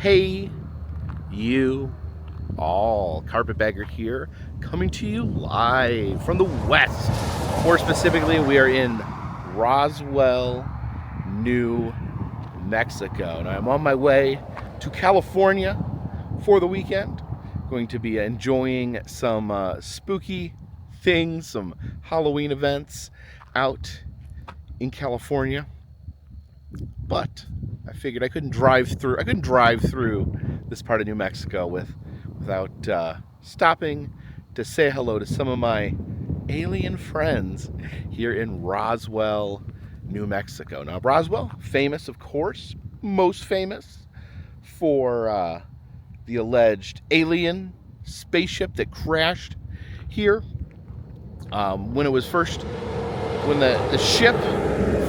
Hey, you all. Carpetbagger here, coming to you live from the west. More specifically, we are in Roswell, New Mexico. And I'm on my way to California for the weekend. Going to be enjoying some spooky things, some Halloween events out in California. But I figured I couldn't drive through this part of New Mexico without stopping to say hello to some of my alien friends here in Roswell, New Mexico. Now, Roswell, famous, of course, most famous for the alleged alien spaceship that crashed here when the ship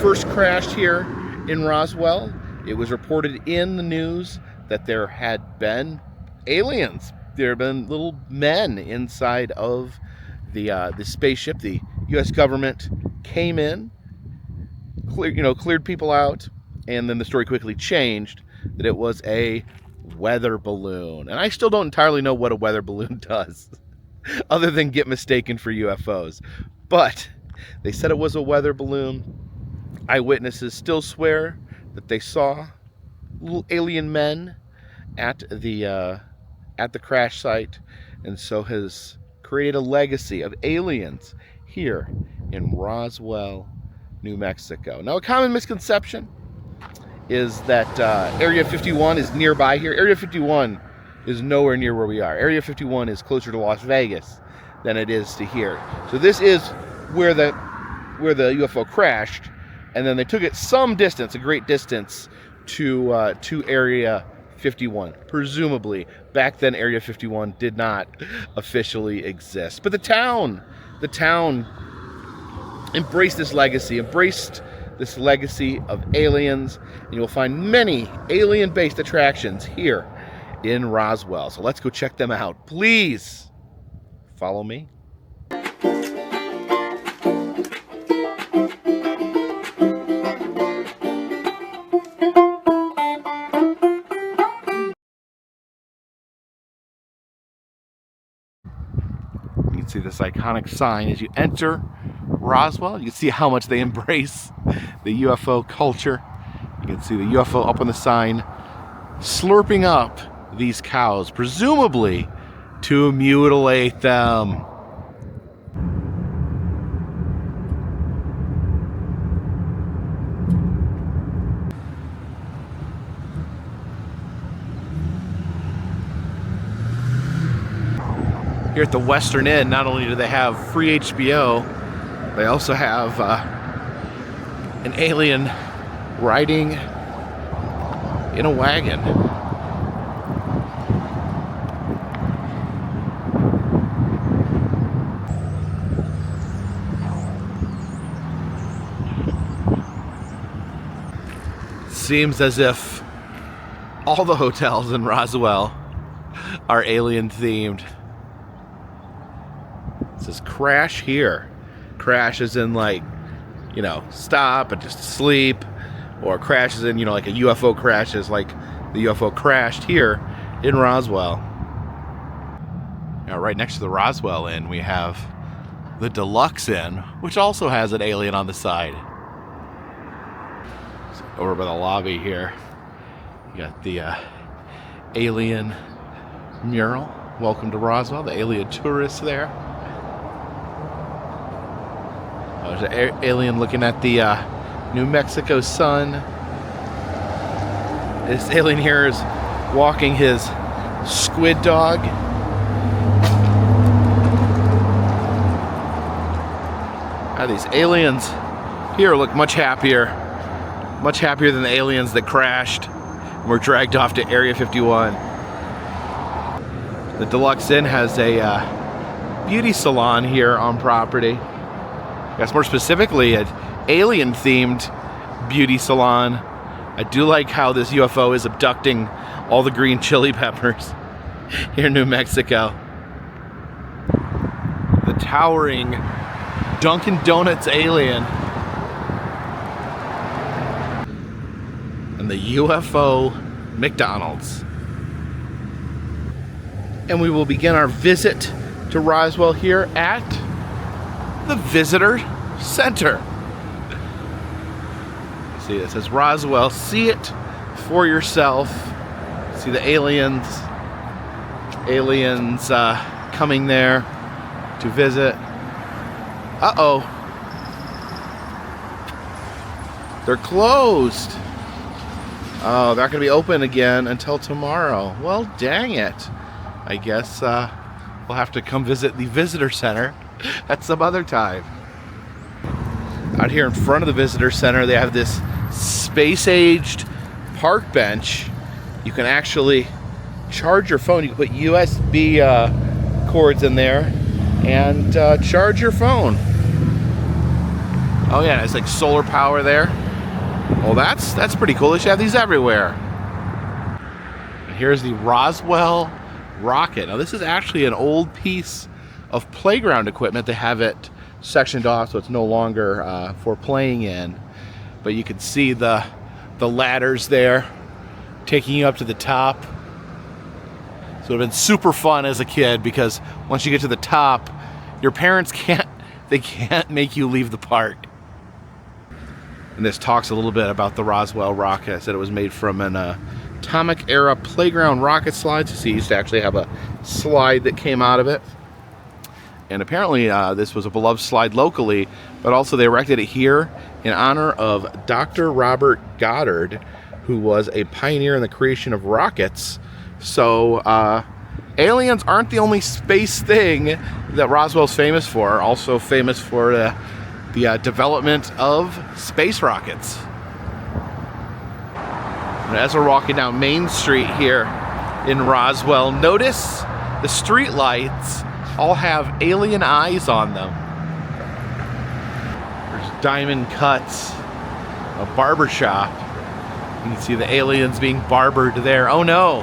first crashed here in Roswell. It was reported in the news that there had been aliens. There had been little men inside of the spaceship. The U.S. government came in, cleared people out, and then the story quickly changed that it was a weather balloon. And I still don't entirely know what a weather balloon does, other than get mistaken for UFOs. But they said it was a weather balloon. Eyewitnesses still swear that they saw little alien men at the crash site, and so has created a legacy of aliens here in Roswell, New Mexico. Now, a common misconception is that Area 51 is nearby here. Area 51 is nowhere near where we are. Area 51 is closer to Las Vegas than it is to here. So this is where the UFO crashed. And then they took it some distance, a great distance, to Area 51. Presumably, back then Area 51 did not officially exist. But the town embraced this legacy of aliens, and you'll find many alien-based attractions here in Roswell. So let's go check them out. Please follow me. You can see this iconic sign as you enter Roswell. You can see how much they embrace the UFO culture. You can see the UFO up on the sign, slurping up these cows, presumably to mutilate them. Here at the Western Inn, not only do they have free HBO, they also have an alien riding in a wagon. Seems as if all the hotels in Roswell are alien themed. It says crash here. Crash is in stop and just sleep, or crashes in like a UFO crashes, like the UFO crashed here in Roswell. Now, right next to the Roswell Inn, we have the Deluxe Inn, which also has an alien on the side. So over by the lobby here, you got the alien mural. Welcome to Roswell. The alien tourists there. There's an alien looking at the New Mexico sun. This alien here is walking his squid dog. These aliens here look much happier than the aliens that crashed and were dragged off to Area 51. The Deluxe Inn has a beauty salon here on property. Yes, more specifically, an alien-themed beauty salon. I do like how this UFO is abducting all the green chili peppers here in New Mexico. The towering Dunkin' Donuts alien. And the UFO McDonald's. And we will begin our visit to Roswell here at the Visitor Center. See, it says Roswell. See it for yourself. See the aliens coming there to visit. Uh-oh. They're closed. Oh, they're not going to be open again until tomorrow. Well, dang it. I guess we'll have to come visit the visitor center at some other time. Out here in front of the visitor center, they have this space-aged park bench. You can actually charge your phone. You can put USB cords in there and charge your phone. Oh yeah, it's like solar power there. Well, that's pretty cool. They should have these everywhere. And here's the Roswell rocket. Now this is actually an old piece of playground equipment. They have it sectioned off so it's no longer for playing in. But you can see the ladders there taking you up to the top. So it would have been super fun as a kid because once you get to the top, your parents can't make you leave the park. And this talks a little bit about the Roswell rocket. I said it was made from an atomic era playground rocket slide. So you used to actually have a slide that came out of it. And apparently this was a beloved slide locally, but also they erected it here in honor of Dr. Robert Goddard, who was a pioneer in the creation of rockets. So aliens aren't the only space thing that Roswell's famous for. Also famous for the development of space rockets. And as we're walking down Main Street here in Roswell, notice the street lights all have alien eyes on them. There's diamond cuts, a barber shop. You can see the aliens being barbered there. Oh no,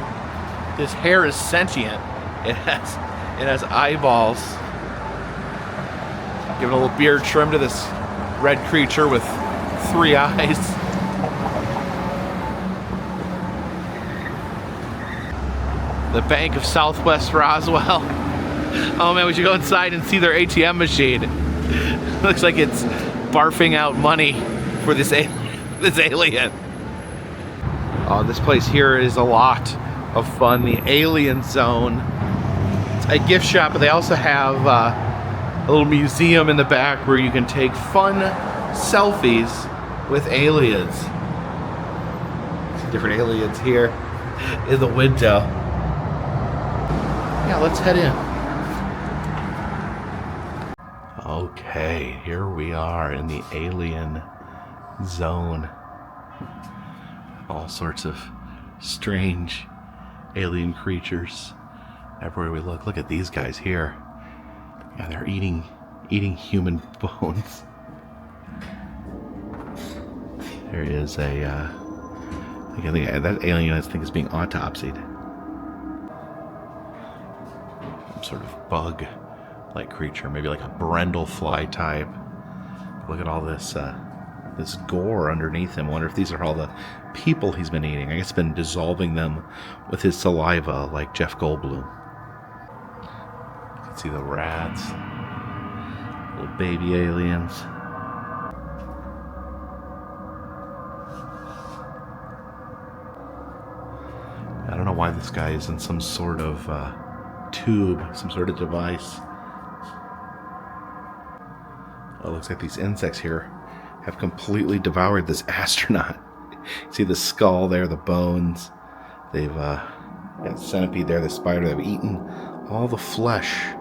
his hair is sentient. It has eyeballs. Giving a little beard trim to this red creature with 3 eyes. The Bank of Southwest Roswell. Oh man, we should go inside and see their ATM machine. Looks like it's barfing out money for this alien. Oh, this place here is a lot of fun. The Alien Zone. It's a gift shop, but they also have a little museum in the back where you can take fun selfies with aliens. Some different aliens here in the window. Yeah, let's head in. Okay, here we are in the Alien Zone. All sorts of strange alien creatures everywhere we look. Look at these guys here. Yeah, they're eating human bones. There is a I think that alien I think is being autopsied. Some sort of bug-like creature, maybe like a brindlefly type. Look at all this this gore underneath him. I wonder if these are all the people he's been eating. I guess he's been dissolving them with his saliva like Jeff Goldblum. You can see the rats. Little baby aliens. I don't know why this guy is in some sort of tube, some sort of device. Oh, it looks like these insects here have completely devoured this astronaut. See the skull there, the bones. They've got the centipede there, the spider. They've eaten all the flesh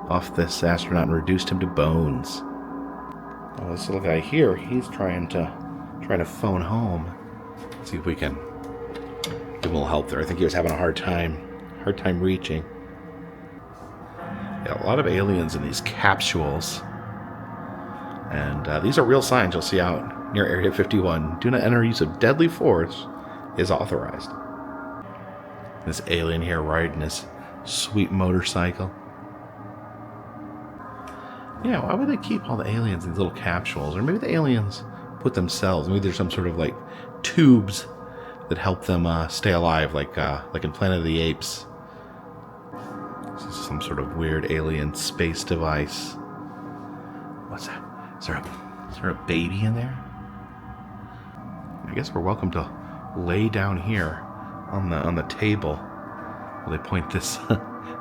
off this astronaut and reduced him to bones. Oh, this little guy here, he's trying to phone home. Let's see if we can give him a little help there. I think he was having a hard time reaching. Yeah, a lot of aliens in these capsules. And these are real signs you'll see out near Area 51. Do not enter, use of deadly force is authorized. This alien here riding his sweet motorcycle. Yeah, why would they keep all the aliens in these little capsules? Or maybe the aliens put themselves. Maybe there's some sort of like tubes that help them stay alive, like in Planet of the Apes. This is some sort of weird alien space device. What's that? Is there a baby in there? I guess we're welcome to lay down here on the table while they point this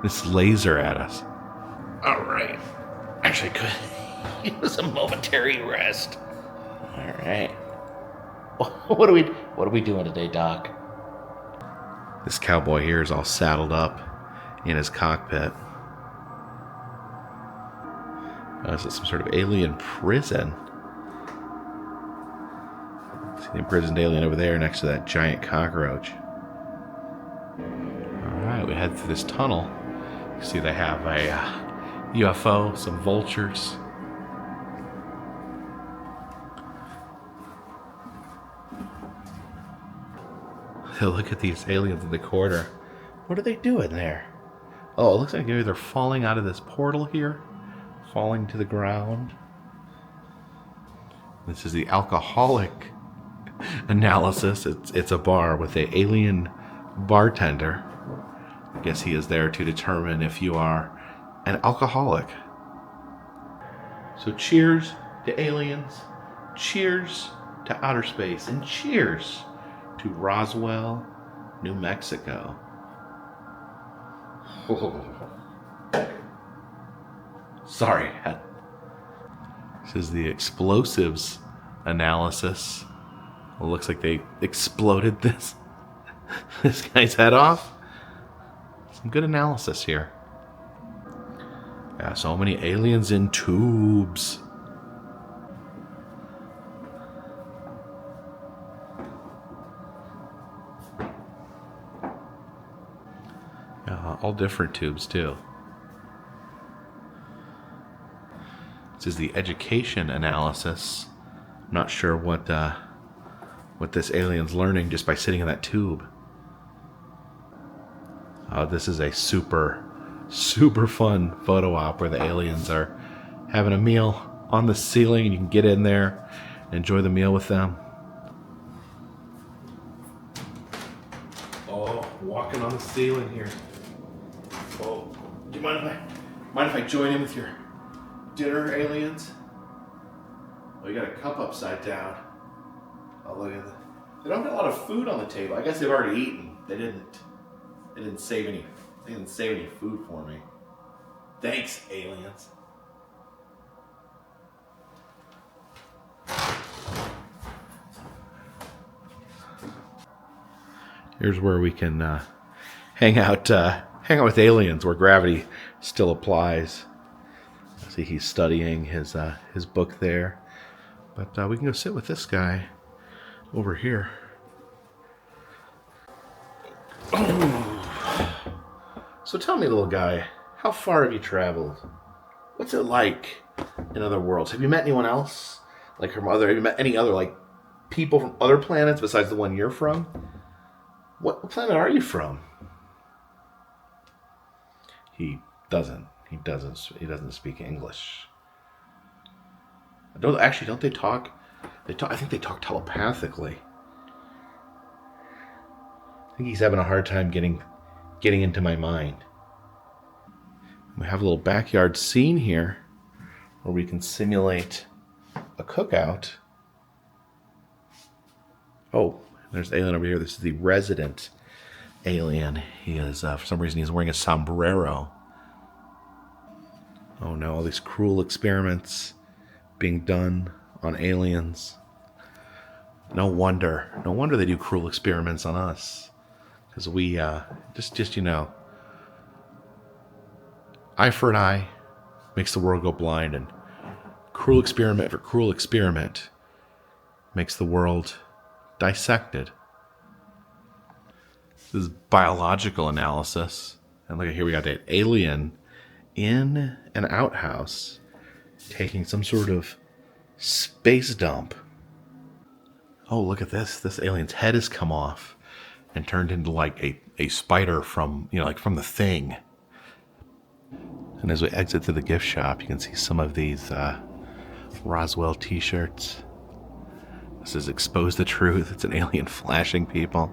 this laser at us. All right. Actually, could use a momentary rest. All right. What are we doing today, Doc? This cowboy here is all saddled up in his cockpit. Is it some sort of alien prison? See the imprisoned alien over there next to that giant cockroach. Alright, we head through this tunnel. You see they have a UFO, some vultures. Look at these aliens in the corner. What are they doing there? Oh, it looks like maybe they're falling out of this portal here. Falling to the ground. This is the alcoholic analysis. It's a bar with an alien bartender. I guess he is there to determine if you are an alcoholic. So cheers to aliens. Cheers to outer space. And cheers to Roswell, New Mexico. Sorry. This is the explosives analysis. It looks like they exploded this guy's head off. Some good analysis here. Yeah, so many aliens in tubes. All different tubes too. This is the education analysis. I'm not sure what this alien's learning just by sitting in that tube. This is a super fun photo op where the aliens are having a meal on the ceiling, and you can get in there and enjoy the meal with them. Oh, walking on the ceiling here. Oh, do you mind if I join in with your dinner, aliens? Oh, you got a cup upside down. Oh, look at that. They don't have a lot of food on the table. I guess they've already eaten. They didn't save any food for me. Thanks, aliens. Here's where we can hang out with aliens, where gravity still applies. See, he's studying his book there, but we can go sit with this guy over here. So tell me, little guy, how far have you traveled? What's it like in other worlds? Have you met anyone else? Have you met any other people from other planets besides the one you're from? What planet are you from? He doesn't speak English. Don't they talk? I think they talk telepathically. I think he's having a hard time getting into my mind. We have a little backyard scene here where we can simulate a cookout. Oh, there's the alien over here. This is the resident alien. He is, for some reason, he's wearing a sombrero. Oh no, all these cruel experiments being done on aliens. No wonder they do cruel experiments on us. Because we, just eye for an eye makes the world go blind, and cruel experiment for cruel experiment makes the world dissected. This is biological analysis. And look at here, we got an alien in an outhouse taking some sort of space dump. Oh, look at this. This alien's head has come off and turned into a spider from, from The Thing. And as we exit through the gift shop, you can see some of these Roswell t-shirts. This is Expose the Truth. It's an alien flashing people.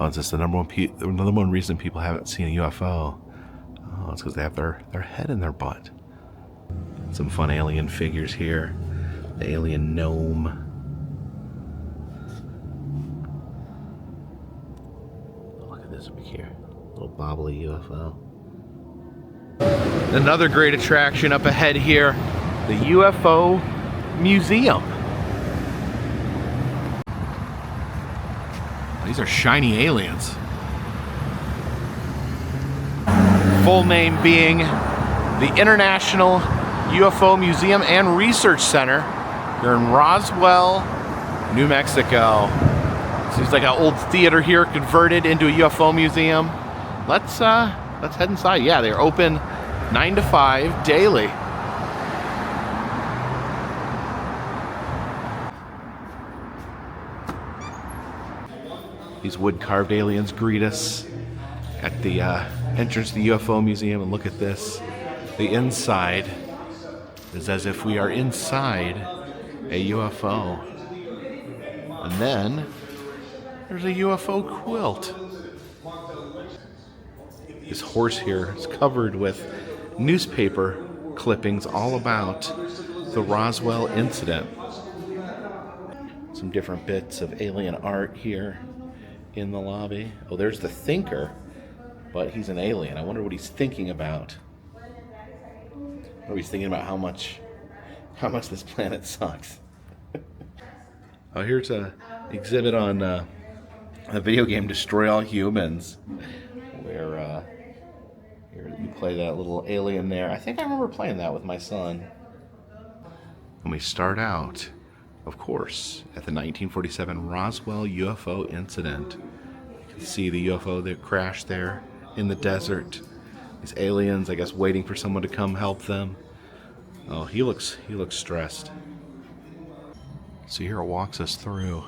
Oh, it's just the number one reason people haven't seen a UFO. Oh, it's because they have their head in their butt. Some fun alien figures here. The alien gnome. Oh, look at this over here. Little bobbly UFO. Another great attraction up ahead here, the UFO Museum. These are shiny aliens. Full name being the International UFO Museum and Research Center. They're in Roswell, New Mexico. Seems like an old theater here converted into a UFO museum. Let's head inside. Yeah, they're open 9 to 5 daily. These wood-carved aliens greet us at the entrance to the UFO Museum, and look at this. The inside is as if we are inside a UFO. And then there's a UFO quilt. This horse here is covered with newspaper clippings all about the Roswell incident. Some different bits of alien art here in the lobby. Oh, there's the thinker, but he's an alien. I wonder what he's thinking about. Or he's thinking about how much this planet sucks. Oh, here's an exhibit on a video game, Destroy All Humans, where here you play that little alien there. I think I remember playing that with my son. And we start out, of course, at the 1947 Roswell UFO incident. You can see the UFO that crashed there in the desert. These aliens, I guess, waiting for someone to come help them. Oh, he looks stressed. So here it walks us through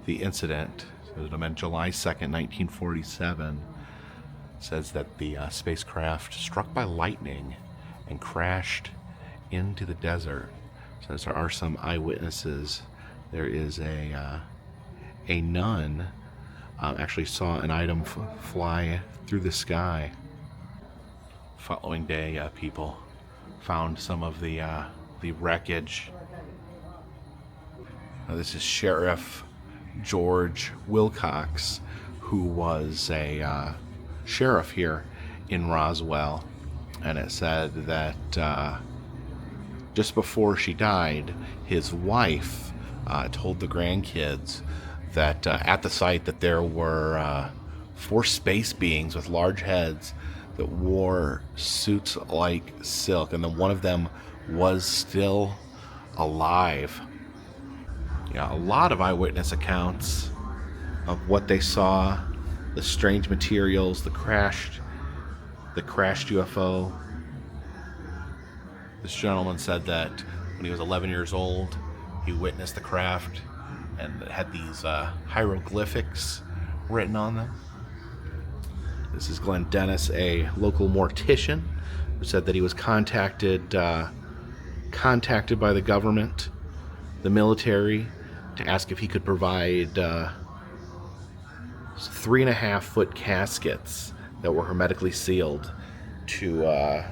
the incident. So it meant July 2nd, 1947. It says that the spacecraft struck by lightning and crashed into the desert. So there are some eyewitnesses. There is a nun actually saw an item fly through the sky. Following day, people found some of the wreckage. Now, this is Sheriff George Wilcox, who was a sheriff here in Roswell, and it said that just before she died, his wife told the grandkids that at the site that there were 4 space beings with large heads that wore suits like silk, and then one of them was still alive. Yeah, a lot of eyewitness accounts of what they saw, the strange materials, the crashed UFO. This gentleman said that when he was 11 years old, he witnessed the craft and it had these hieroglyphics written on them. This is Glenn Dennis, a local mortician, who said that he was contacted by the government, the military, to ask if he could provide 3.5-foot caskets that were hermetically sealed to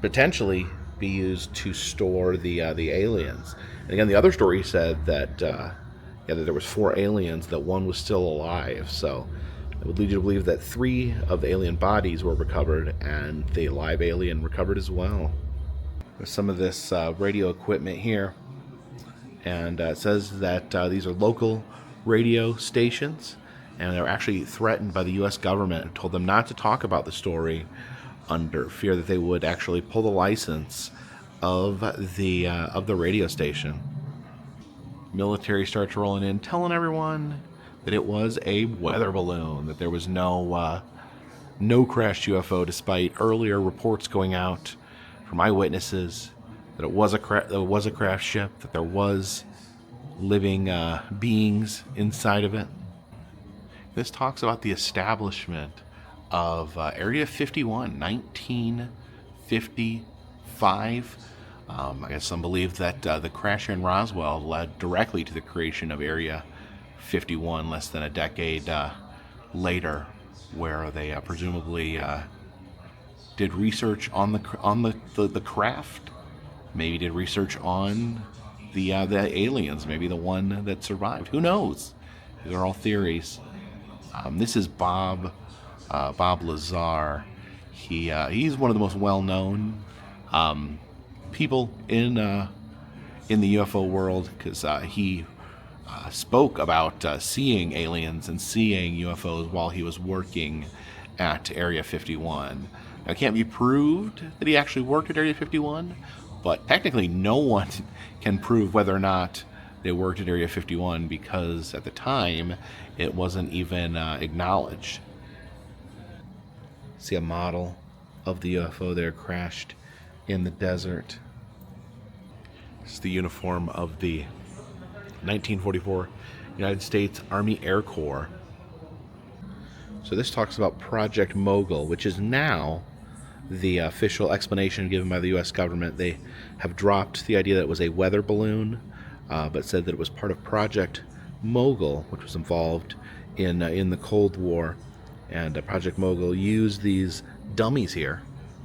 potentially be used to store the aliens. And again, the other story said that that there was 4 aliens, that one was still alive. So it would lead you to believe that 3 of the alien bodies were recovered, and the live alien recovered as well. There's some of this radio equipment here, and it says that these are local radio stations, and they're actually threatened by the U.S. government and told them not to talk about the story under fear that they would actually pull the license of the radio station. Military starts rolling in, telling everyone that it was a weather balloon, that there was no crashed UFO, despite earlier reports going out from eyewitnesses that it was a crash ship, that there was living beings inside of it. This talks about the establishment of Area 51, 1955. I guess some believe that the crash in Roswell led directly to the creation of Area 51 less than a decade later, where they presumably did research on the craft. Maybe did research on the aliens. Maybe the one that survived. Who knows? These are all theories. This is Bob Lazar. He's one of the most well-known people in the UFO world, because he spoke about seeing aliens and seeing UFOs while he was working at Area 51. Now, it can't be proved that he actually worked at Area 51, but technically no one can prove whether or not they worked at Area 51, because at the time it wasn't even acknowledged. See a model of the UFO there crashed in the desert. It's the uniform of the 1944 United States Army Air Corps. So this talks about Project Mogul, which is now the official explanation given by the U.S. government. They have dropped the idea that it was a weather balloon, but said that it was part of Project Mogul, which was involved in the Cold War. And Project Mogul used these dummies here,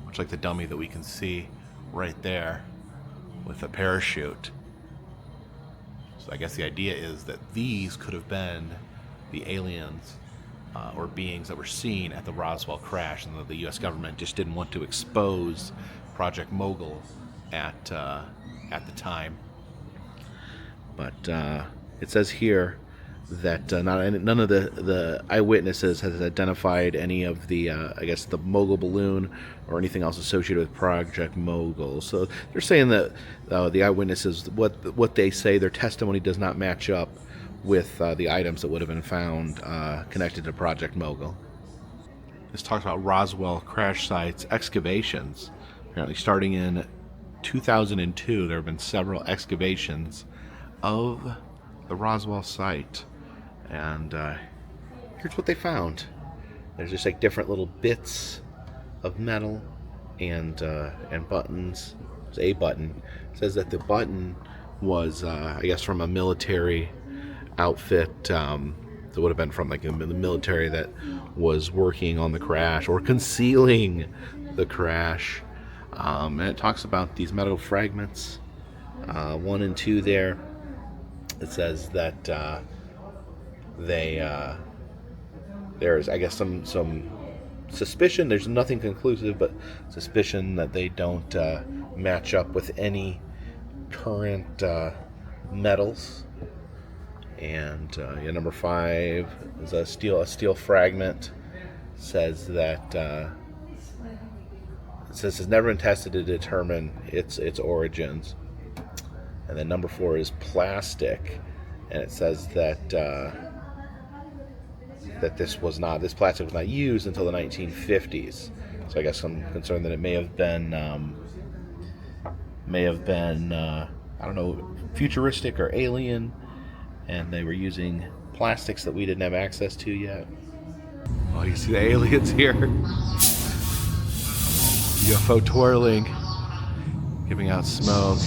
much like the dummy that we can see right there with a parachute. So I guess the idea is that these could have been the aliens or beings that were seen at the Roswell crash, and that the U.S. government just didn't want to expose Project Mogul at the time. But it says here that none of the eyewitnesses has identified any of the I guess the Mogul balloon or anything else associated with Project Mogul. So they're saying that the eyewitnesses, what they say, their testimony does not match up with the items that would have been found connected to Project Mogul. This talks about Roswell crash sites excavations. Apparently, starting in 2002, there have been several excavations of the Roswell site. And here's what they found. There's just like different little bits of metal and buttons. There's a button. It says that the button was, I guess, from a military outfit. That would have been from like the military that was working on the crash or concealing the crash. And it talks about these metal fragments, 1 and 2 there. It says that there's, I guess, some suspicion. There's nothing conclusive, but suspicion that they don't match up with any current metals. And number 5 is a steel fragment. Says that it says it's never been tested to determine its origins. And then number 4 is plastic, and it says that this plastic was not used until the 1950s. So I guess I'm concerned that it may have been I don't know, futuristic or alien, and they were using plastics that we didn't have access to yet. Oh, you see the aliens here. UFO twirling, giving out smoke.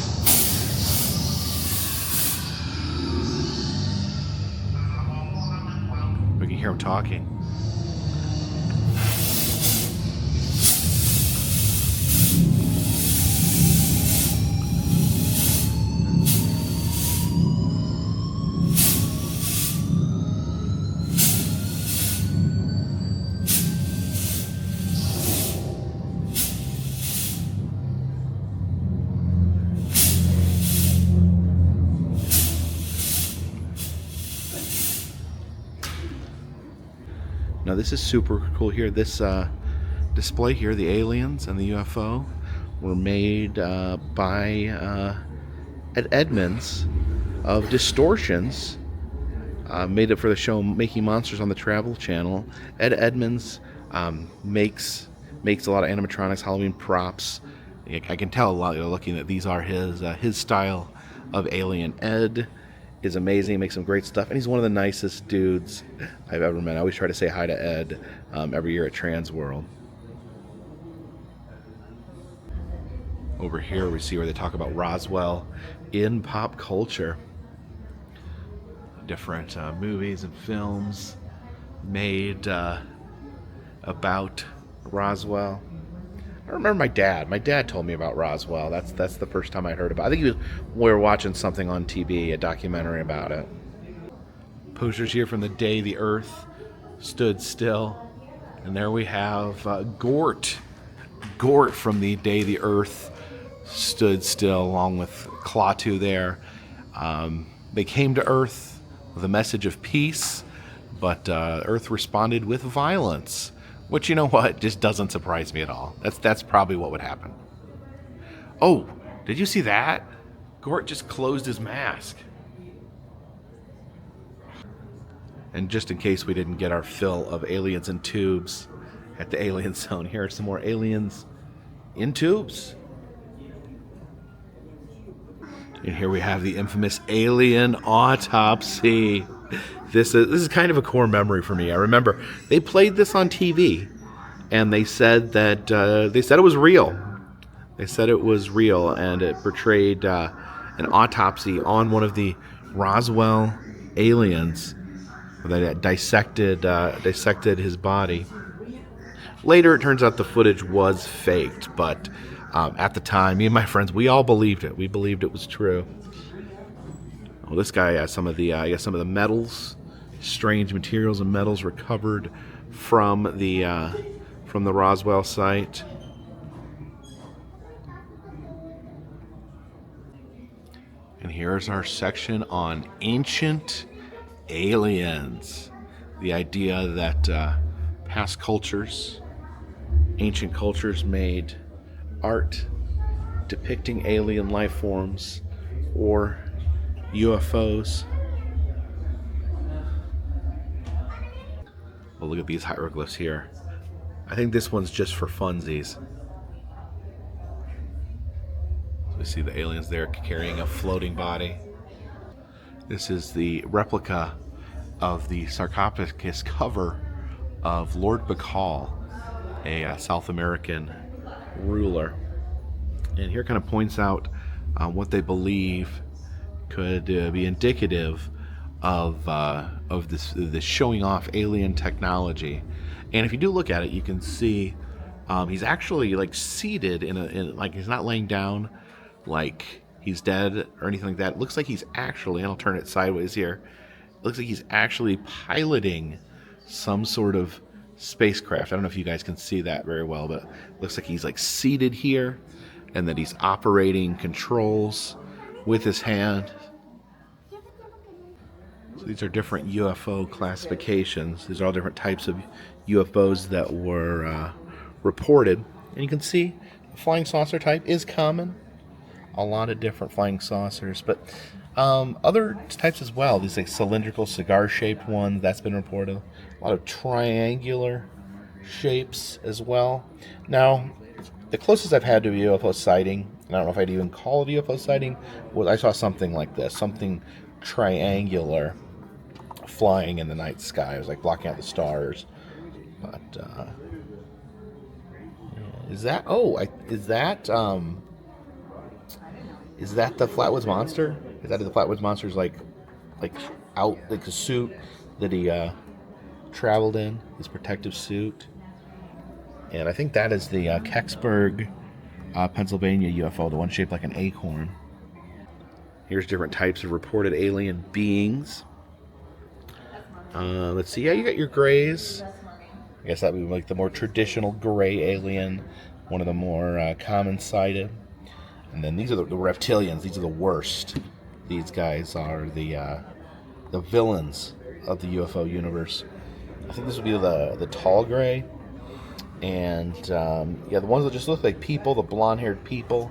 We can hear them talking. Now this is super cool here. This display here, the aliens and the UFO, were made by Ed Edmonds of Distortions. Made it for the show Making Monsters on the Travel Channel. Ed Edmonds makes a lot of animatronics, Halloween props. I can tell a lot, looking at these are his style of alien. Ed is amazing. He makes some great stuff, and he's one of the nicest dudes I've ever met. I always try to say hi to Ed every year at Transworld. Over here we see where they talk about Roswell in pop culture. Different movies and films made about Roswell. I remember my dad. My dad told me about Roswell. That's the first time I heard about it. I think we were watching something on TV, a documentary about it. Posters here from the day the Earth stood still. And there we have Gort. Gort from the day the Earth stood still, along with Klaatu there. They came to Earth with a message of peace, but Earth responded with violence. Which, you know what, just doesn't surprise me at all. That's probably what would happen. Oh, did you see that? Gort just closed his mask. And just in case we didn't get our fill of aliens in tubes at the alien zone, here are some more aliens in tubes. And here we have the infamous alien autopsy. This is kind of a core memory for me. I remember they played this on TV, and they said that it was real. They said it was real, and it portrayed an autopsy on one of the Roswell aliens that dissected his body. Later, it turns out the footage was faked, but at the time, me and my friends, we all believed it. We believed it was true. Well, this guy has some of the metals, strange materials and metals recovered from the Roswell site. And here's our section on ancient aliens. The idea that past cultures, ancient cultures, made art depicting alien life forms or UFOs. Well, look at these hieroglyphs here. I think this one's just for funsies. So we see the aliens there carrying a floating body. This is the replica of the sarcophagus cover of Lord Bacall, a South American ruler. And here kind of points out what they believe could be indicative of this showing off alien technology. And if you do look at it, you can see he's actually like seated in like he's not laying down like he's dead or anything like that. It looks like he's actually, and I'll turn it sideways here, it looks like he's actually piloting some sort of spacecraft. I don't know if you guys can see that very well, but it looks like he's like seated here and that he's operating controls with his hand. So these are different UFO classifications. These are all different types of UFOs that were reported. And you can see the flying saucer type is common. A lot of different flying saucers, but other types as well. These like cylindrical cigar-shaped ones, that's been reported. A lot of triangular shapes as well. Now, the closest I've had to a UFO sighting, and I don't know if I'd even call it a UFO sighting, was I saw something like this, something triangular flying in the night sky. It was like blocking out the stars. But is that is that the Flatwoods Monster? Is that the Flatwoods Monster's like out, like the suit that he traveled in, his protective suit? And I think that is the Kecksburg, Pennsylvania UFO, the one shaped like an acorn. Here's different types of reported alien beings. Let's see. Yeah, you got your grays. I guess that would be like the more traditional gray alien, one of the more common sighted. And then these are the reptilians. These are the worst. These guys are the villains of the UFO universe. I think this would be the tall gray. And yeah, the ones that just look like people, the blonde-haired people,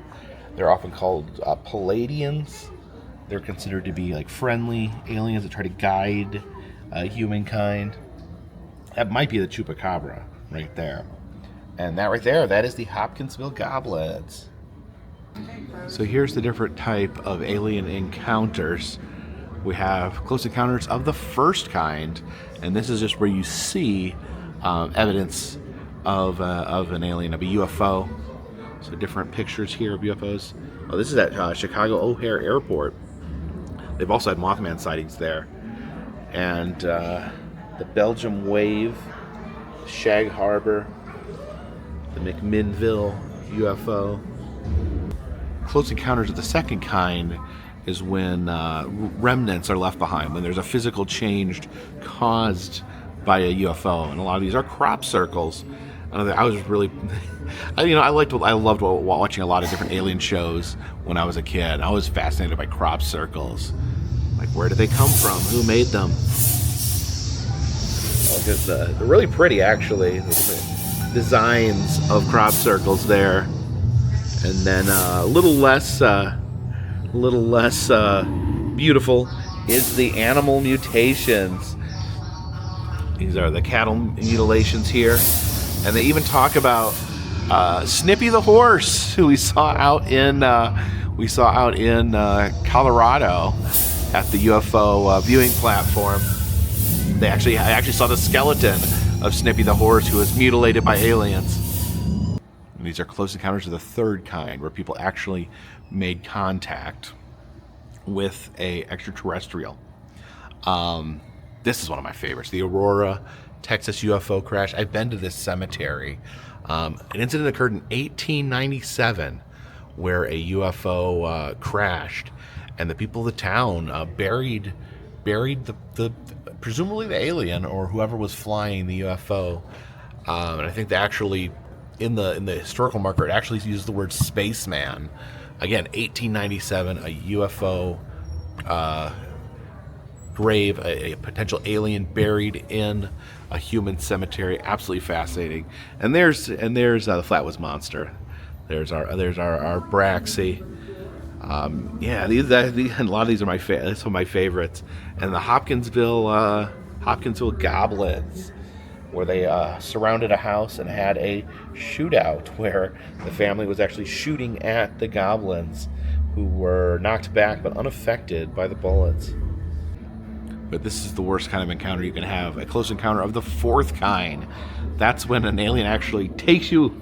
they're often called Palladians. They're considered to be like friendly aliens that try to guide humankind. That might be the Chupacabra right there. And that right there, that is the Hopkinsville Goblets. So here's the different type of alien encounters. We have close encounters of the first kind, and this is just where you see evidence of an alien, of a UFO. So different pictures here of UFOs. Oh, this is at Chicago O'Hare Airport. They've also had Mothman sightings there. And the Belgium Wave, Shag Harbor, the McMinnville UFO. Close Encounters of the Second Kind is when remnants are left behind, when there's a physical change caused by a UFO, and a lot of these are crop circles. I was really, I loved watching a lot of different alien shows when I was a kid. I was fascinated by crop circles. Like, where did they come from? Who made them? They're really pretty, actually. The designs of crop circles there, and then a little less beautiful is the animal mutations. These are the cattle mutilations here, and they even talk about Snippy the horse, who we saw out in Colorado at the UFO viewing platform. I actually saw the skeleton of Snippy the horse, who was mutilated by aliens. And these are Close Encounters of the Third Kind, where people actually made contact with a extraterrestrial. This is one of my favorites, the Aurora, Texas UFO crash. I've been to this cemetery. An incident occurred in 1897 where a UFO crashed, and the people of the town buried the presumably the alien or whoever was flying the UFO. And I think they actually, in the historical marker, it actually used the word spaceman. Again, 1897, a UFO grave, a potential alien buried in a human cemetery. Absolutely fascinating. And there's the Flatwoods Monster. There's our Braxy. These a lot of these are some of my favorites. And the Hopkinsville Goblins, where they surrounded a house and had a shootout where the family was actually shooting at the goblins, who were knocked back but unaffected by the bullets. But this is the worst kind of encounter you can have, a close encounter of the fourth kind. That's when an alien actually takes you,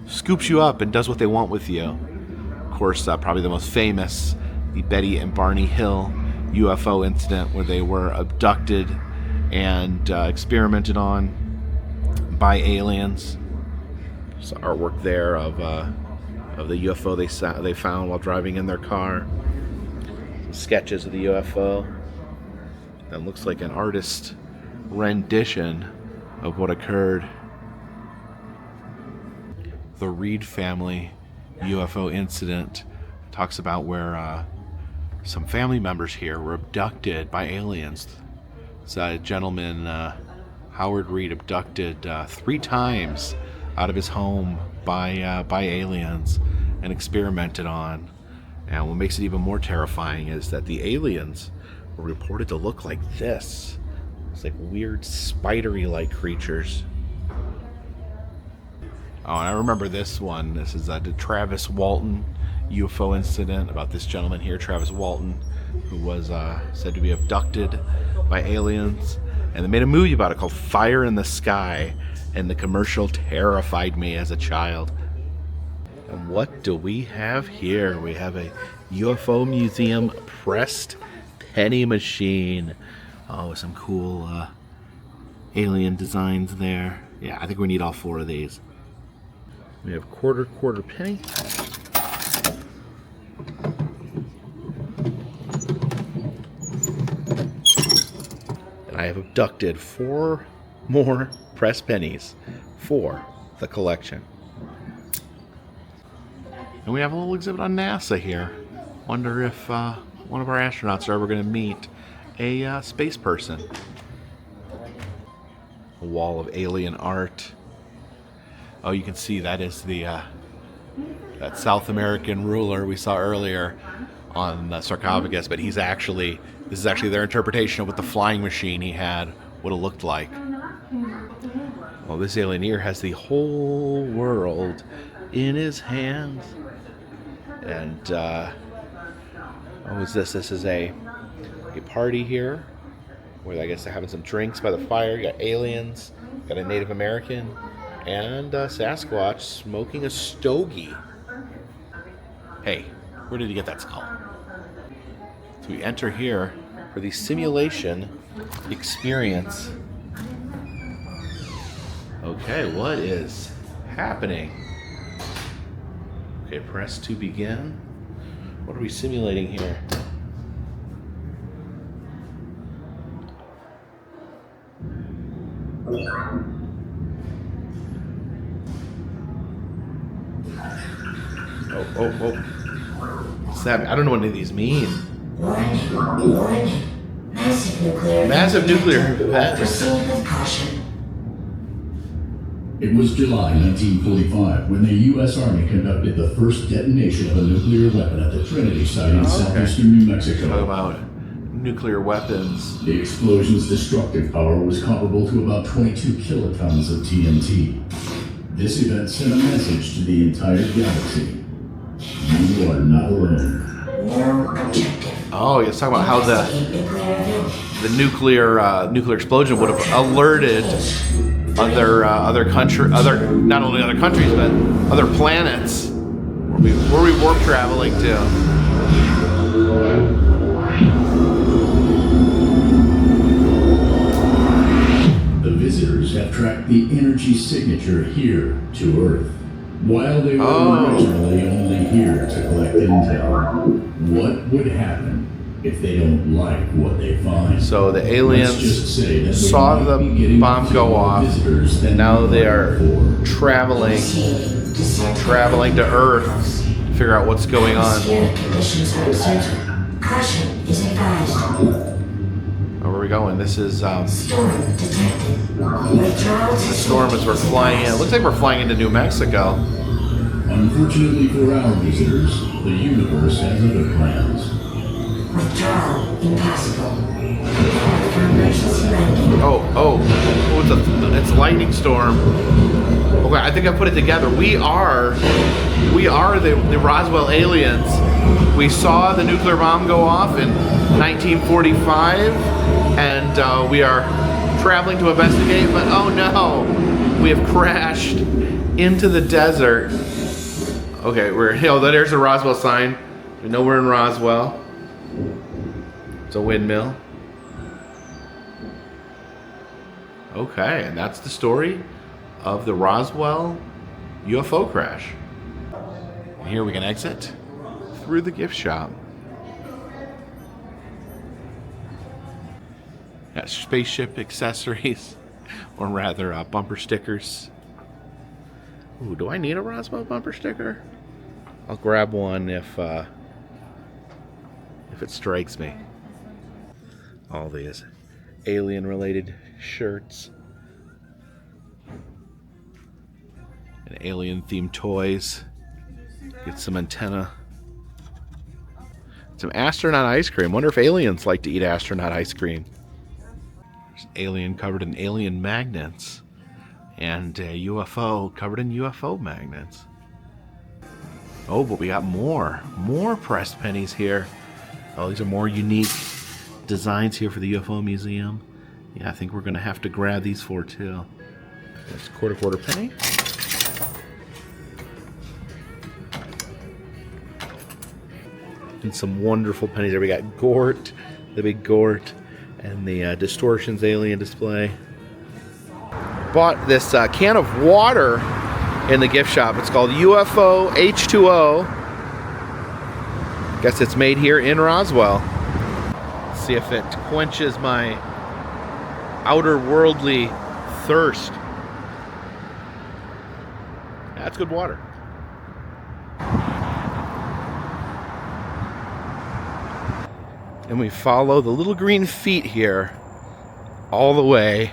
scoops you up, and does what they want with you. Of course, probably the most famous, the Betty and Barney Hill UFO incident, where they were abducted and experimented on by aliens. Some artwork there of the UFO they found while driving in their car. Some sketches of the UFO. That looks like an artist's rendition of what occurred. The Reed family UFO incident talks about where some family members here were abducted by aliens. It's a gentleman, Howard Reed, abducted 3 times out of his home by aliens and experimented on. And what makes it even more terrifying is that the aliens were reported to look like this. It's like weird spidery-like creatures. Oh, and I remember this one. This is the Travis Walton UFO incident about this gentleman here, Travis Walton, who was said to be abducted by aliens. And they made a movie about it called Fire in the Sky, and the commercial terrified me as a child. And what do we have here? We have a UFO museum pressed penny machine. Oh, with some cool alien designs there. Yeah, I think we need all 4 of these. We have quarter penny. And I have abducted 4 more pressed pennies for the collection. And we have a little exhibit on NASA here. Wonder if one of our astronauts are ever going to meet a space person. A wall of alien art. Oh, you can see that is the that South American ruler we saw earlier on sarcophagus, but this is actually their interpretation of what the flying machine he had would have looked like. Well, this alien here has the whole world in his hands. And what was this? This is a party here where I guess they're having some drinks by the fire. You got aliens, got a Native American, and Sasquatch smoking a stogie. Hey, where did he get that skull? So we enter here for the simulation experience Okay, what is happening? Okay, press to begin. What are we simulating here? Oh. What's that? I don't know what any of these mean. Warning. Massive nuclear event. Proceed with caution. It was July 1945 when the U.S. Army conducted the first detonation of a nuclear weapon at the Trinity site in southeastern New Mexico. Talk about nuclear weapons. The explosion's destructive power was comparable to about 22 kilotons of TNT. This event sent a message to the entire galaxy. You are not alone. No objective. Oh, let's talk about how the nuclear explosion would have alerted not only other countries but other planets where we warp traveling to. The visitors have tracked the energy signature here to Earth. While they were originally only here to collect intel, what would happen if they don't like what they find? So the aliens saw the bomb go off, and now they are traveling to Earth to figure out what's going on. Caution is advised. Where are we going? This is Storm detected. the storm as we're flying in. It looks like we're flying into New Mexico. Unfortunately for our visitors, the universe has other plans. Withdrawal impossible. For emergency landing. It's a lightning storm. Okay, I think I put it together. We are the Roswell aliens. We saw the nuclear bomb go off in 1945, and we are traveling to investigate, but oh no, we have crashed into the desert. Okay, there's a Roswell sign. We know we're in Roswell. It's a windmill. Okay, and that's the story of the Roswell UFO crash. And here we can exit through the gift shop. Got spaceship accessories, or rather bumper stickers. Ooh, do I need a Roswell bumper sticker? I'll grab one if it strikes me. All these alien-related shirts and alien-themed toys. Get some antenna. Some astronaut ice cream. Wonder if aliens like to eat astronaut ice cream. There's an alien covered in alien magnets. And a UFO covered in UFO magnets. Oh, but we got more pressed pennies here. Oh, these are more unique designs here for the UFO Museum. Yeah, I think we're gonna have to grab these four too. There's a quarter penny. And some wonderful pennies there. We got Gort, the big Gort, and the Distortions alien display. Bought this can of water in the gift shop. It's called UFO H2O. Guess it's made here in Roswell. Let's see if it quenches my outer worldly thirst. That's good water. And we follow the little green feet here all the way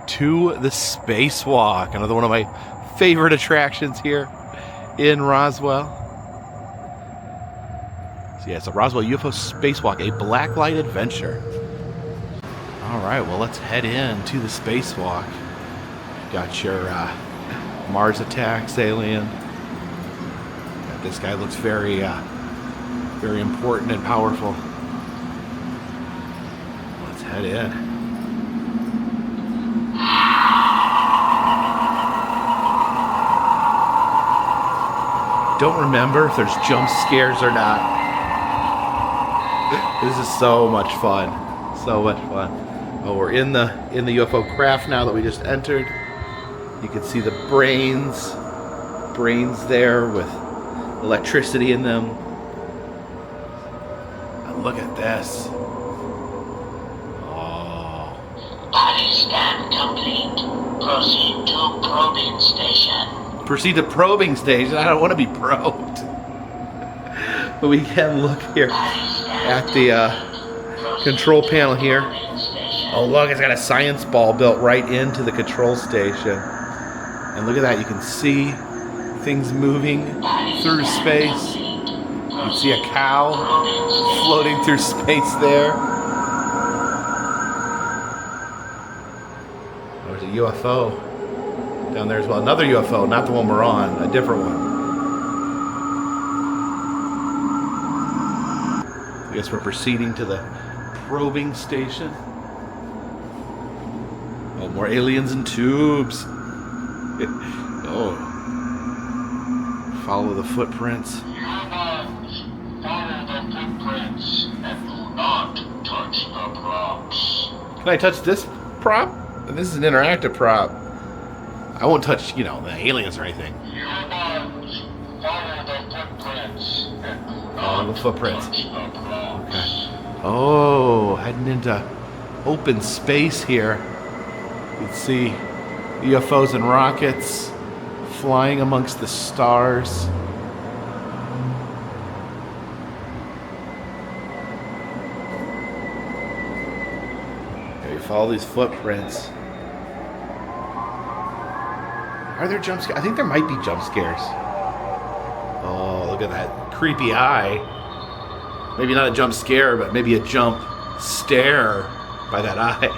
to the Spacewalk, another one of my favorite attractions here in Roswell. So yeah, it's a Roswell UFO Spacewalk, a blacklight adventure. All right, well, let's head in to the Spacewalk. Got your Mars Attacks alien. This guy looks very important and powerful. Let's head in. Don't remember if there's jump scares or not. This is so much fun. So much fun. Oh, we're in the UFO craft now that we just entered. You can see the brains there with electricity in them. And look at this. Oh. Body scan complete. Proceed to probing station. Proceed to probing station. I don't want to be probed. But we can look here at the control panel here. Oh, look, it's got a science ball built right into the control station. And look at that, you can see things moving through space. You can see a cow floating through space there. There's a UFO down there as well. Another UFO, not the one we're on, a different one. I guess we're proceeding to the probing station. Oh, more aliens in tubes. Oh. Follow the footprints. Humans, follow the footprints and do not touch the props. Can I touch this prop? This is an interactive prop. I won't touch, the aliens or anything. Humans, follow the footprints and do not Follow the footprints. touch the props. Okay. Oh, heading into open space here. You can see UFOs and rockets flying amongst the stars. Okay, you follow these footprints. Are there jump scares? I think there might be jump scares. Oh, look at that creepy eye. Maybe not a jump scare, but maybe a jump stare by that eye.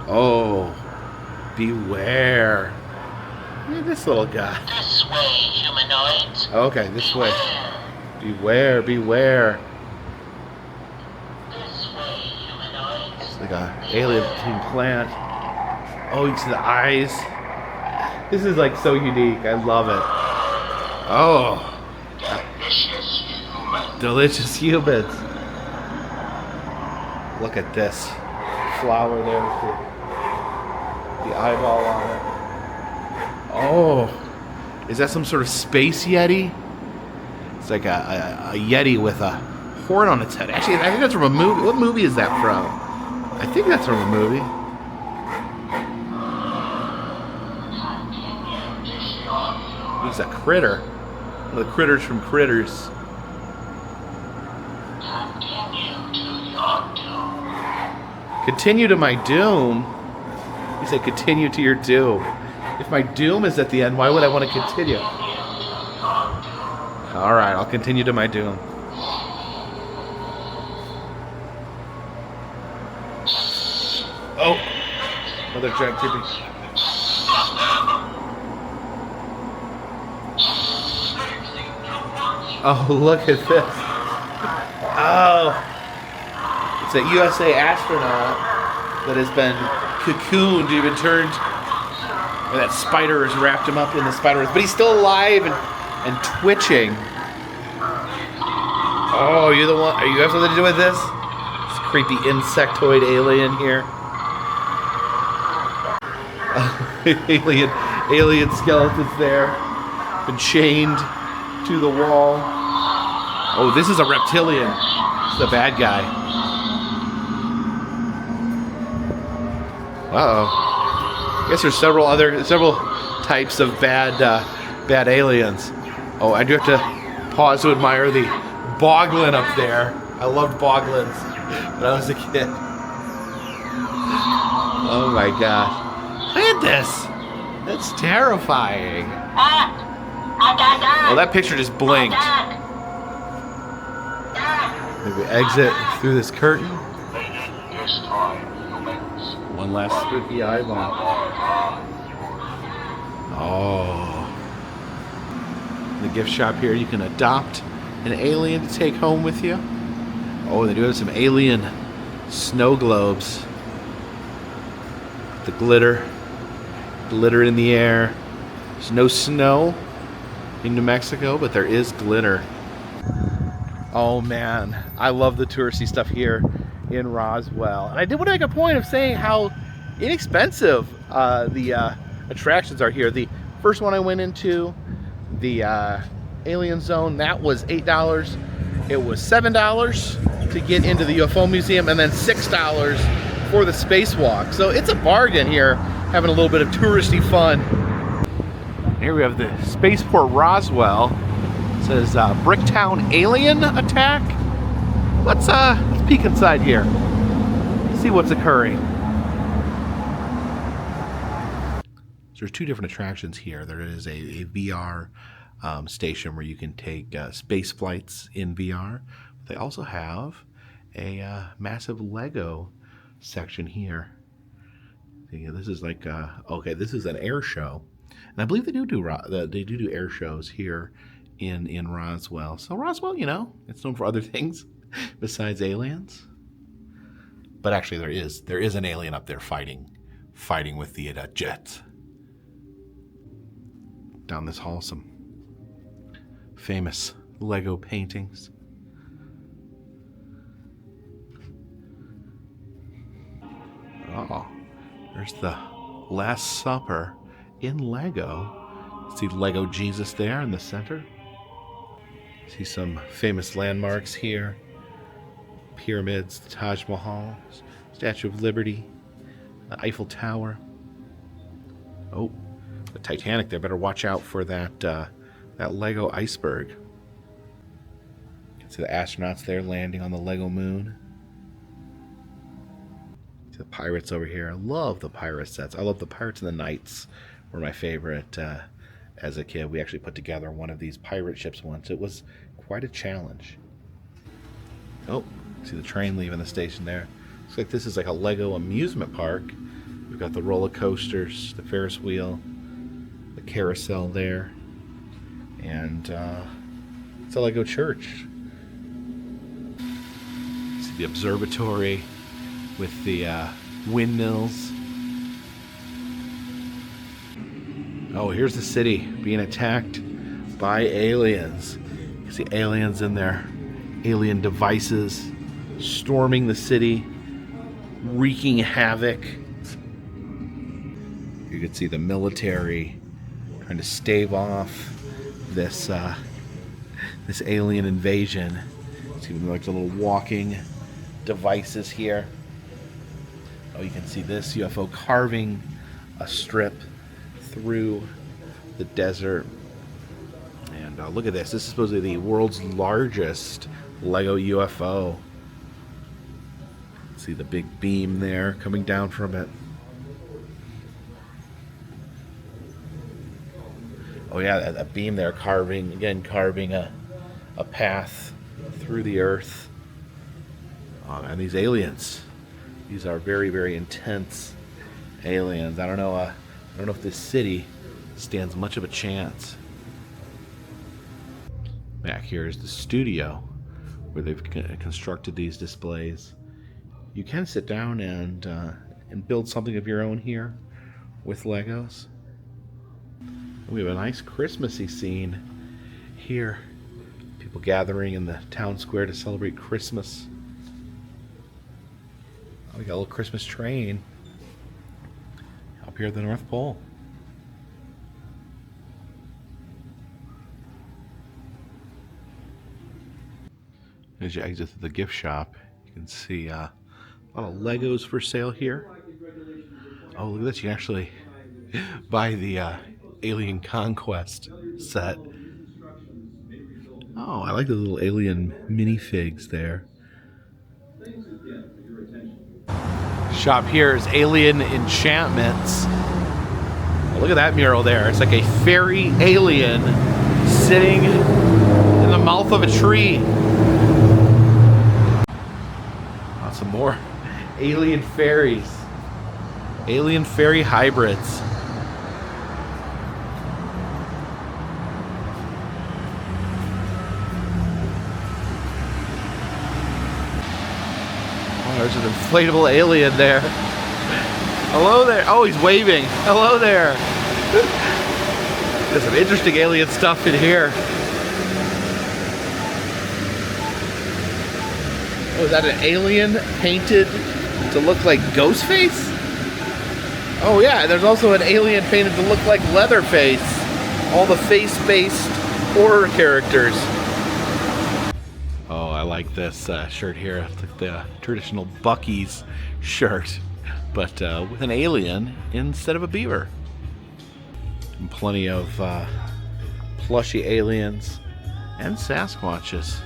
Oh, beware. Look at this little guy. This way, humanoids. Okay, this way. Beware, beware. This way, humanoids. It's like a alien plant. Oh, you can see the eyes. This is like so unique. I love it. Oh. Delicious humans. Delicious humans. Look at this flower there with the eyeball on it. Oh, is that some sort of space yeti? It's like a yeti with a horn on its head. Actually, I think that's from a movie. What movie is that from? I think that's from a movie. It's a critter. One of the critters from Critters. Continue to my doom. You say continue to your doom. If my doom is at the end, why would I want to continue? Alright, I'll continue to my doom. Oh! Another giant creepy. Oh, look at this. Oh! It's a USA astronaut that has been cocooned, even turned, or that spider has wrapped him up in the spider web, but he's still alive and twitching. Oh, you're the one. Are you have something to do with this? This creepy insectoid alien here. Alien skeletons there, been chained to the wall. Oh, this is a reptilian. It's the bad guy. Uh-oh. I guess there's several types of bad aliens. Oh, I do have to pause to admire the boglin up there. I loved boglins when I was a kid. Oh my gosh. Look at this. That's terrifying. Oh, that picture just blinked. Maybe exit through this curtain. One last spooky eyeball. Oh. In the gift shop here, you can adopt an alien to take home with you. Oh, they do have some alien snow globes. The glitter in the air. There's no snow in New Mexico, but there is glitter. Oh man, I love the touristy stuff here in Roswell. And I did want to make a point of saying how inexpensive the attractions are here. The first one I went into, the Alien Zone, that was $8. It was $7 to get into the UFO Museum, and then $6 for the Spacewalk. So it's a bargain here, having a little bit of touristy fun. Here we have the Spaceport Roswell. It says Bricktown Alien Attack. Let's peek inside here, see what's occurring. So there's two different attractions here. There is a VR station where you can take space flights in VR. They also have a massive Lego section here. This is like okay, this is an air show, and I believe they do air shows here in Roswell. So Roswell, you know, it's known for other things besides aliens. But actually, there is an alien up there fighting with the jets. Down this hall, some famous Lego paintings. Oh, there's the Last Supper in Lego. See Lego Jesus there in the center. See some famous landmarks here. Pyramids, the Taj Mahal, Statue of Liberty, the Eiffel Tower. Oh, the Titanic there. Better watch out for that Lego iceberg. You can see the astronauts there landing on the Lego moon. See the pirates over here. I love the pirate sets. I love the Pirates and the Knights. Were my favorite as a kid. We actually put together one of these pirate ships once. It was quite a challenge. Oh, see the train leaving the station there. Looks like this is like a Lego amusement park. We've got the roller coasters, the Ferris wheel, the carousel there, and it's a Lego church. See the observatory with the windmills. Oh, here's the city being attacked by aliens. You can see aliens in their alien devices storming the city, wreaking havoc. You can see the military trying to stave off this alien invasion. See like the little walking devices here. Oh, you can see this UFO carving a strip through the desert. And look at this. This is supposedly the world's largest Lego UFO. See the big beam there coming down from it. Oh yeah, that beam there carving a path through the earth. And these aliens, these are very, very intense aliens. I don't know if this city stands much of a chance. Back here is the studio where they've constructed these displays. You can sit down and build something of your own here with Legos. We have a nice Christmassy scene here. People gathering in the town square to celebrate Christmas. Oh, we got a little Christmas train up here at the North Pole. As you exit the gift shop, you can see a lot of Legos for sale here. Oh, look at this. You can actually buy the Alien Conquest set. Oh, I like the little alien minifigs there. Shop here is Alien Enchantments. Oh, look at that mural there. It's like a fairy alien sitting in the mouth of a tree. Oh, some more alien fairies. Alien fairy hybrids. There's an inflatable alien there. Hello there. Oh, he's waving. Hello there. There's some interesting alien stuff in here. Oh, is that an alien painted to look like Ghostface? Oh yeah, there's also an alien painted to look like Leatherface. All the face-based horror characters. Oh, I like this shirt here. It's like the traditional Buc-ee's shirt, but with an alien instead of a beaver. And plenty of plushy aliens and Sasquatches.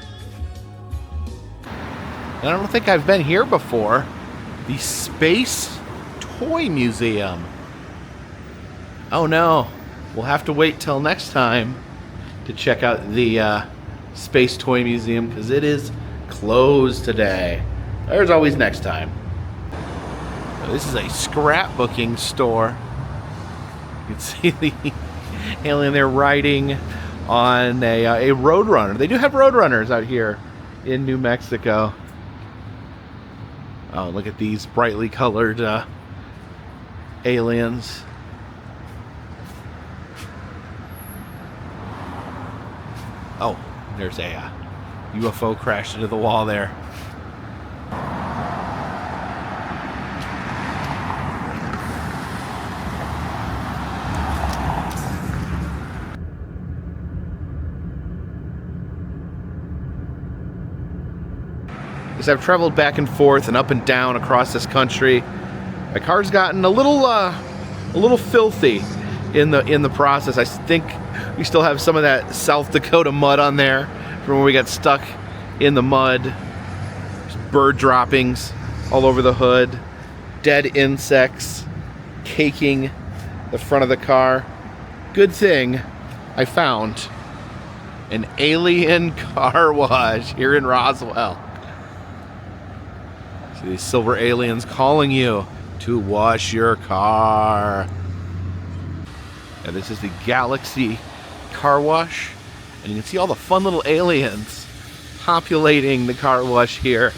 And I don't think I've been here before. The Space Toy Museum. Oh no, we'll have to wait till next time to check out the Space Toy Museum because it is closed today. There's always next time. This is a scrapbooking store. You can see the alien there riding on a Roadrunner. They do have Roadrunners out here in New Mexico. Oh, look at these brightly colored aliens. Oh, there's a UFO crashed into the wall there. As I've traveled back and forth and up and down across this country, my car's gotten a little filthy in the process. I think we still have some of that South Dakota mud on there from when we got stuck in the mud. There's bird droppings all over the hood, dead insects caking the front of the car. Good thing I found an alien car wash here in Roswell. See these silver aliens calling you to wash your car. Yeah, this is the Galaxy Car Wash, and you can see all the fun little aliens populating the car wash here.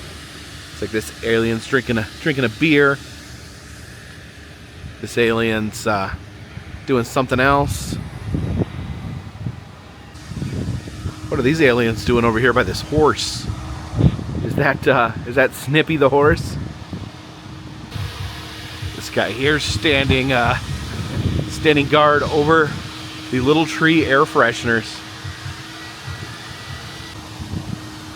It's like this alien's drinking a beer. This alien's doing something else. What are these aliens doing over here by this horse? Is that Snippy the horse? This guy here standing guard over the little tree air fresheners.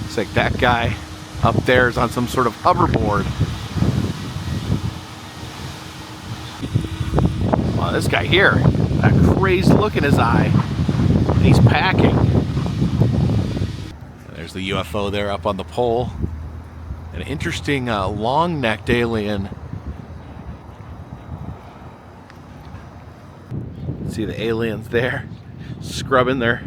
Looks like that guy up there is on some sort of hoverboard. Wow, this guy here, that crazed look in his eye. He's packing. There's the UFO there up on the pole. An interesting long-necked alien. See the aliens there scrubbing their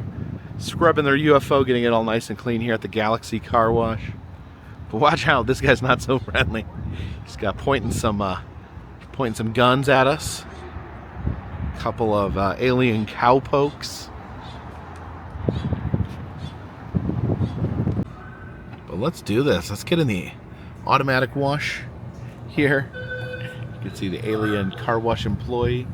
UFO, getting it all nice and clean here at the Galaxy Car Wash. But watch out, this guy's not so friendly. He's got pointing some guns at us. A couple of alien cowpokes. But let's do this. Let's get in the automatic wash here. You can see the alien car wash employee.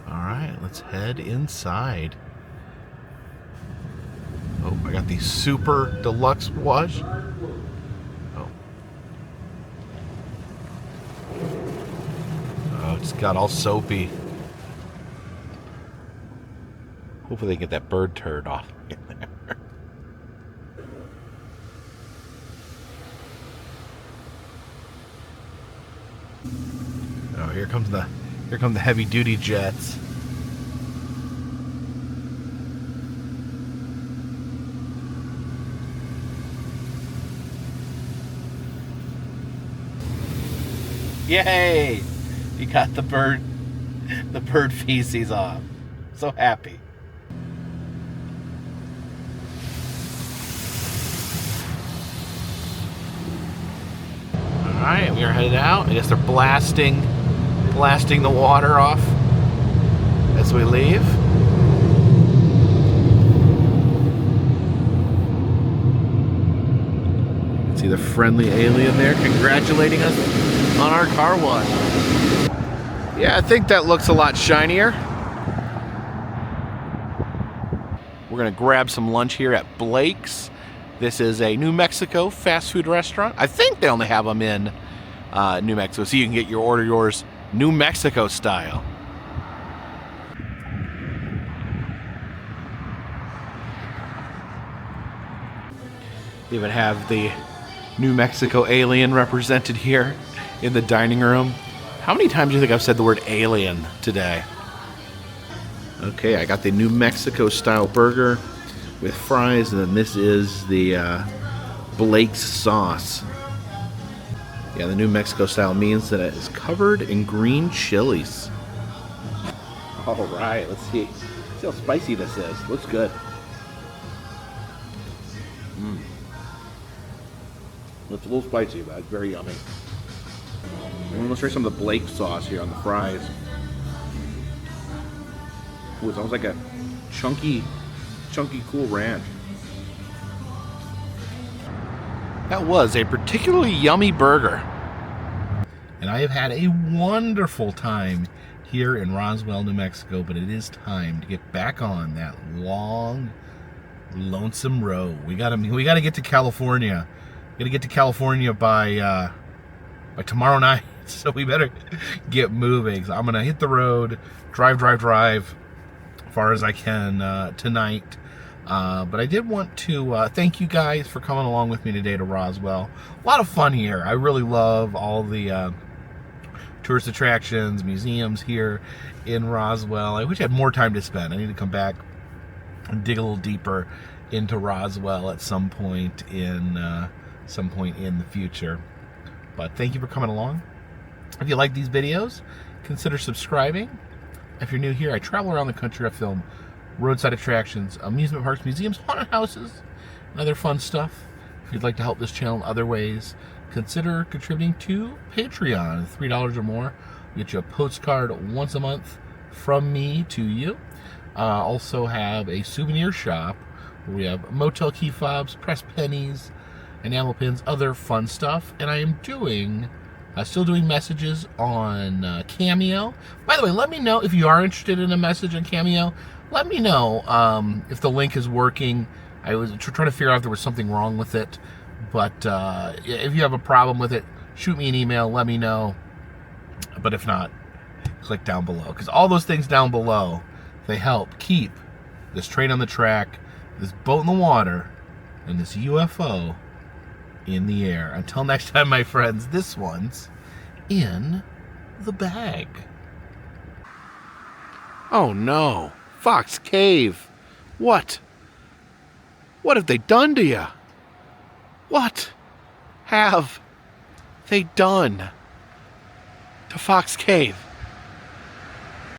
Alright, let's head inside. Oh, I got the super deluxe wash. Oh. Oh, it's got all soapy. Hopefully they get that bird turd off in there. Oh, here come the heavy duty jets. Yay! You got the bird feces off. So happy. Alright, we are headed out. I guess they're blasting the water off as we leave. See the friendly alien there congratulating us on our car wash. Yeah, I think that looks a lot shinier. We're gonna grab some lunch here at Blake's. This is a New Mexico fast food restaurant. I think they only have them in New Mexico, so you can get yours New Mexico style. They even have the New Mexico alien represented here in the dining room. How many times do you think I've said the word alien today? Okay, I got the New Mexico style burger with fries, and then this is the Blake's sauce. Yeah, the New Mexico style means that it is covered in green chilies. All right, let's see how spicy this is. Looks good. It's a little spicy, but it's very yummy. And let's try some of the Blake sauce here on the fries. Ooh, it's almost like a chunky Cool Ranch. That was a particularly yummy burger. And I have had a wonderful time here in Roswell, New Mexico, but it is time to get back on that long, lonesome road. We gotta get to California. We gotta get to California by tomorrow night, so we better get moving. So I'm gonna hit the road, drive as far as I can tonight. But I did want to thank you guys for coming along with me today to Roswell. A lot of fun here. I really love all the tourist attractions, museums here in Roswell. I wish I had more time to spend. I need to come back and dig a little deeper into Roswell at some point in the future. But thank you for coming along. If you like these videos, consider subscribing. If you're new here, I travel around the country. I film roadside attractions, amusement parks, museums, haunted houses, and other fun stuff. If you'd like to help this channel in other ways, consider contributing to Patreon. $3 or more will get you a postcard once a month from me to you. Also have a souvenir shop where we have motel key fobs, press pennies, enamel pins, other fun stuff. And I am still doing messages on Cameo. By the way, let me know if you are interested in a message on Cameo. Let me know if the link is working. I was trying to figure out if there was something wrong with it. But if you have a problem with it, shoot me an email, let me know. But if not, click down below. Because all those things down below, they help keep this train on the track, this boat in the water, and this UFO in the air. Until next time, my friends, this one's in the bag. Oh no. Fox Cave. What? What have they done to you? What have they done to Fox Cave?